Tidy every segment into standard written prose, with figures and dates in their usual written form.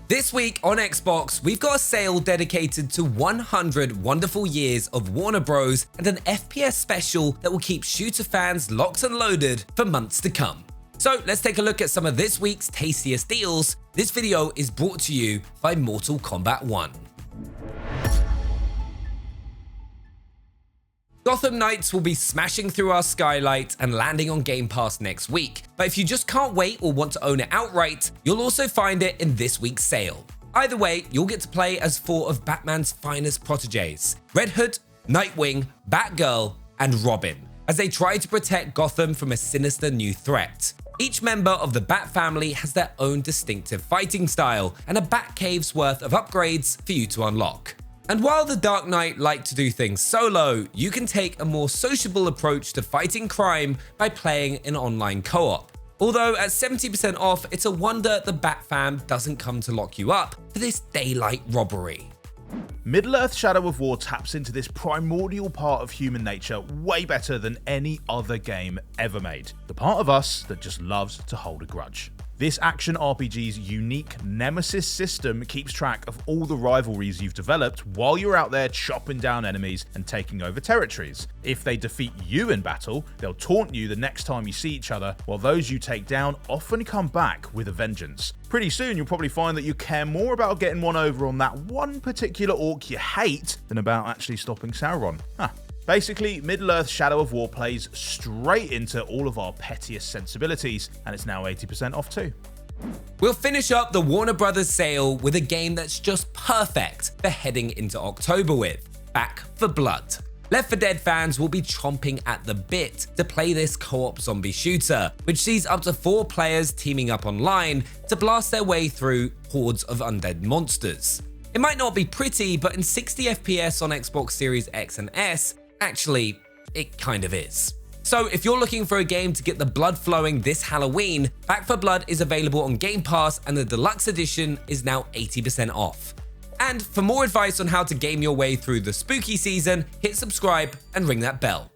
This week on Xbox, we've got a sale dedicated to 100 wonderful years of Warner Bros. And an FPS special that will keep shooter fans locked and loaded for months to come. So let's take a look at some of this week's tastiest deals. This video is brought to you by Mortal Kombat 1. Gotham Knights will be smashing through our skylight and landing on Game Pass next week, but if you just can't wait or want to own it outright, you'll also find it in this week's sale. Either way, you'll get to play as 4 of Batman's finest proteges, Red Hood, Nightwing, Batgirl, and Robin, as they try to protect Gotham from a sinister new threat. Each member of the Bat family has their own distinctive fighting style and a Batcave's worth of upgrades for you to unlock. And while the Dark Knight liked to do things solo, you can take a more sociable approach to fighting crime by playing in online co-op. Although at 70% off, it's a wonder the Bat fam doesn't come to lock you up for this daylight robbery. Middle-earth: Shadow of War taps into this primordial part of human nature way better than any other game ever made. The part of us that just loves to hold a grudge. This action RPG's unique Nemesis system keeps track of all the rivalries you've developed while you're out there chopping down enemies and taking over territories. If they defeat you in battle, they'll taunt you the next time you see each other, while those you take down often come back with a vengeance. Pretty soon you'll probably find that you care more about getting one over on that one particular orc you hate than about actually stopping Sauron. Basically, Middle-earth: Shadow of War plays straight into all of our pettiest sensibilities, and it's now 80% off too. We'll finish up the Warner Brothers sale with a game that's just perfect for heading into October with Back 4 Blood. Left 4 Dead fans will be chomping at the bit to play this co-op zombie shooter, which sees up to 4 players teaming up online to blast their way through hordes of undead monsters. It might not be pretty, but in 60 FPS on Xbox Series X and S, actually, it kind of is. So if you're looking for a game to get the blood flowing this Halloween, Back 4 Blood is available on Game Pass and the Deluxe Edition is now 80% off. And for more advice on how to game your way through the spooky season, hit subscribe and ring that bell.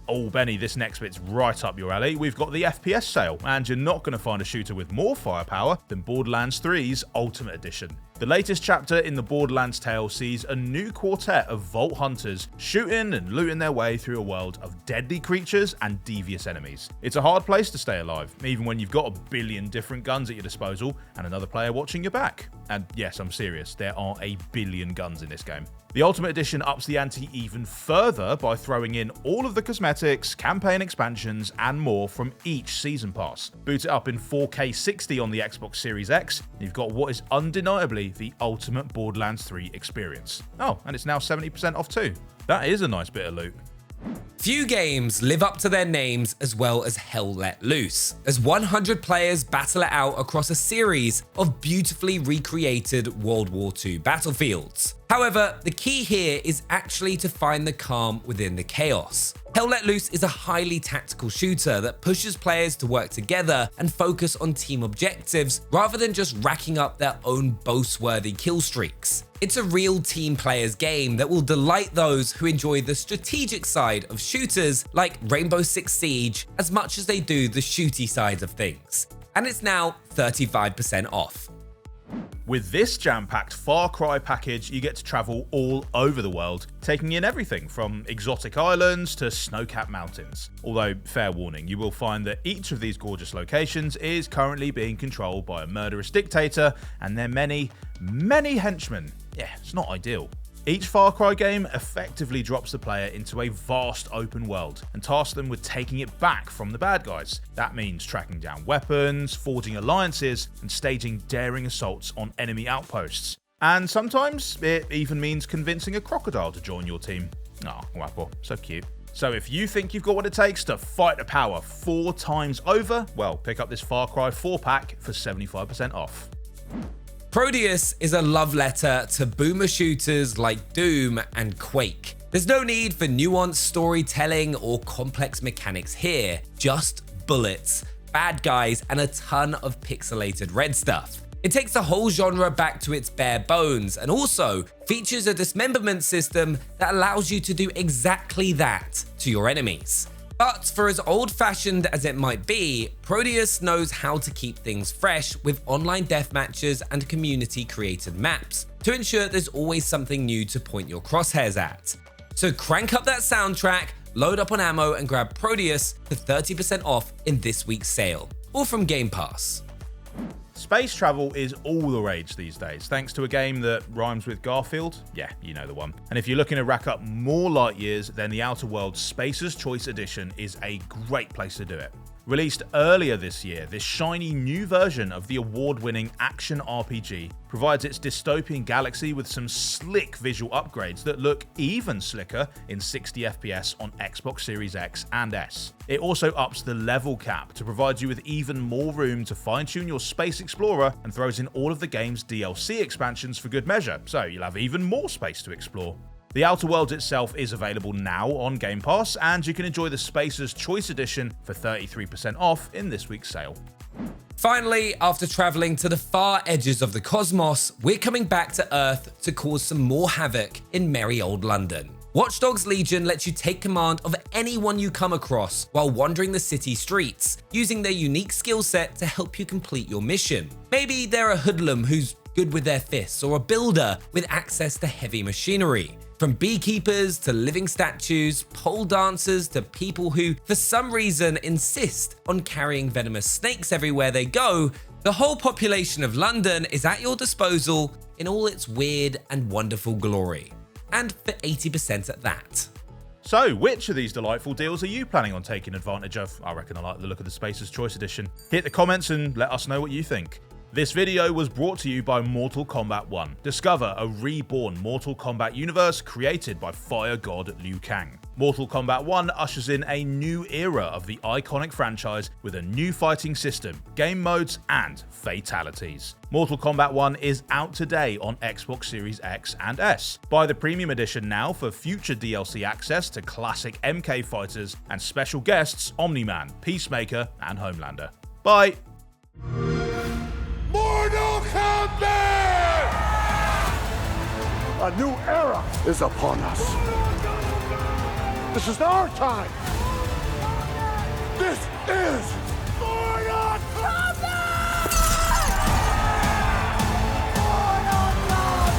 Oh, Benny, this next bit's right up your alley. We've got the FPS sale, and you're not going to find a shooter with more firepower than Borderlands 3's Ultimate Edition. The latest chapter in the Borderlands tale sees a new quartet of Vault Hunters shooting and looting their way through a world of deadly creatures and devious enemies. It's a hard place to stay alive, even when you've got a billion different guns at your disposal and another player watching your back. And yes, I'm serious, there are a billion guns in this game. The Ultimate Edition ups the ante even further by throwing in all of the cosmetics, campaign expansions, and more from each season pass. Boot it up in 4K 60 on the Xbox Series X, and you've got what is undeniably the ultimate Borderlands 3 experience. Oh, and it's now 70% off too. That is a nice bit of loot. Few games live up to their names as well as Hell Let Loose, as 100 players battle it out across a series of beautifully recreated World War II battlefields. However, the key here is actually to find the calm within the chaos. Hell Let Loose is a highly tactical shooter that pushes players to work together and focus on team objectives rather than just racking up their own boast-worthy kill streaks. It's a real team players game that will delight those who enjoy the strategic side of shooters like Rainbow Six Siege as much as they do the shooty side of things. And it's now 35% off. With this jam-packed Far Cry package, you get to travel all over the world, taking in everything from exotic islands to snow-capped mountains. Although, fair warning, you will find that each of these gorgeous locations is currently being controlled by a murderous dictator and their many, many henchmen. Yeah, it's not ideal. Each Far Cry game effectively drops the player into a vast open world and tasks them with taking it back from the bad guys. That means tracking down weapons, forging alliances, and staging daring assaults on enemy outposts. And sometimes it even means convincing a crocodile to join your team. Oh, guapo, so cute. So if you think you've got what it takes to fight the power 4 times over, well, pick up this Far Cry 4 pack for 75% off. Prodeus is a love letter to boomer shooters like Doom and Quake. There's no need for nuanced storytelling or complex mechanics here, just bullets, bad guys, and a ton of pixelated red stuff. It takes the whole genre back to its bare bones and also features a dismemberment system that allows you to do exactly that to your enemies. But for as old-fashioned as it might be, Prodeus knows how to keep things fresh with online deathmatches and community-created maps to ensure there's always something new to point your crosshairs at. So crank up that soundtrack, load up on ammo, and grab Prodeus for 30% off in this week's sale, all from Game Pass. Space travel is all the rage these days, thanks to a game that rhymes with Garfield. Yeah, you know the one. And if you're looking to rack up more light years, then the Outer Worlds Spacer's Choice Edition is a great place to do it. Released earlier this year, this shiny new version of the award-winning action RPG provides its dystopian galaxy with some slick visual upgrades that look even slicker in 60 FPS on Xbox Series X and S. It also ups the level cap to provide you with even more room to fine-tune your Space Explorer and throws in all of the game's DLC expansions for good measure, so you'll have even more space to explore. The Outer Worlds itself is available now on Game Pass, and you can enjoy the Spacer's Choice Edition for 33% off in this week's sale. Finally, after traveling to the far edges of the cosmos, we're coming back to Earth to cause some more havoc in merry old London. Watch Dogs Legion lets you take command of anyone you come across while wandering the city streets, using their unique skill set to help you complete your mission. Maybe they're a hoodlum who's good with their fists, or a builder with access to heavy machinery. From beekeepers to living statues, pole dancers to people who, for some reason, insist on carrying venomous snakes everywhere they go, the whole population of London is at your disposal in all its weird and wonderful glory. And for 80% at that. So, which of these delightful deals are you planning on taking advantage of? I reckon I like the look of the Spacer's Choice Edition. Hit the comments and let us know what you think. This video was brought to you by Mortal Kombat 1. Discover a reborn Mortal Kombat universe created by fire god Liu Kang. Mortal Kombat 1 ushers in a new era of the iconic franchise with a new fighting system, game modes, and fatalities. Mortal Kombat 1 is out today on Xbox Series X and S. Buy the Premium Edition now for future DLC access to classic MK fighters and special guests Omni-Man, Peacemaker, and Homelander. Bye! Mortal Kombat! A new era is upon us. This is our time. This is Mortal Kombat! Mortal Kombat!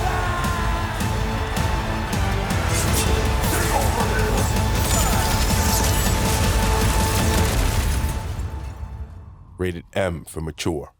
Rated M for mature.